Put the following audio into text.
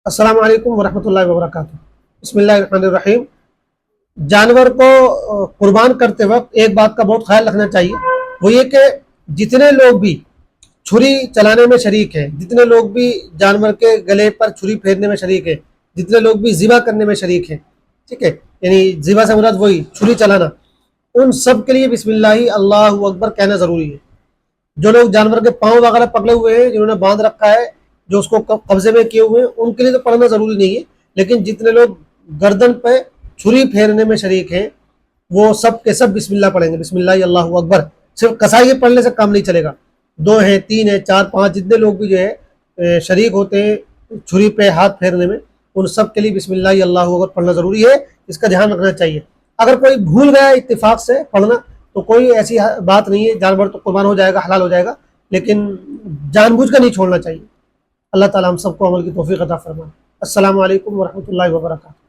السلام علیکم ورحمۃ اللہ وبرکاتہ۔ بسم اللہ الرحمن الرحیم۔ جانور کو قربان کرتے وقت ایک بات کا بہت خیال رکھنا چاہیے، وہ یہ کہ جتنے لوگ بھی چھری چلانے میں شریک ہیں، جتنے لوگ بھی جانور کے گلے پر چھری پھیرنے میں شریک ہیں، جتنے لوگ بھی ذبح کرنے میں شریک ہیں، ٹھیک ہے، یعنی ذبح سے مراد وہی چھری چلانا، ان سب کے لیے بسم اللہ اللہ اکبر کہنا ضروری ہے۔ جو لوگ جانور کے پاؤں وغیرہ پکڑے ہوئے ہیں، جنہوں نے باندھ رکھا ہے، جو اس کو قبضے میں کیے ہوئے ہیں، ان کے لیے تو پڑھنا ضروری نہیں ہے، لیکن جتنے لوگ گردن پہ چھری پھیرنے میں شریک ہیں وہ سب کے سب بسم اللہ پڑھیں گے، بسم اللہ اللہ اکبر۔ صرف کسائی پڑھنے سے کام نہیں چلے گا، دو ہیں، تین ہیں، چار، پانچ، جتنے لوگ بھی جو ہے شریک ہوتے ہیں چھری پہ ہاتھ پھیرنے میں، ان سب کے لیے بسم اللہ اللہ اکبر پڑھنا ضروری ہے، اس کا دھیان رکھنا چاہیے۔ اگر کوئی بھول گیا اتفاق سے پڑھنا تو کوئی ایسی بات نہیں ہے، جانور تو قربان ہو جائے گا، حلال ہو جائے گا، لیکن جان بوجھ کر نہیں چھوڑنا چاہیے۔ اللہ تعالیٰ ہم سب کو عمل کی توفیق عطا فرمائے۔ السلام علیکم ورحمۃ اللہ وبرکاتہ۔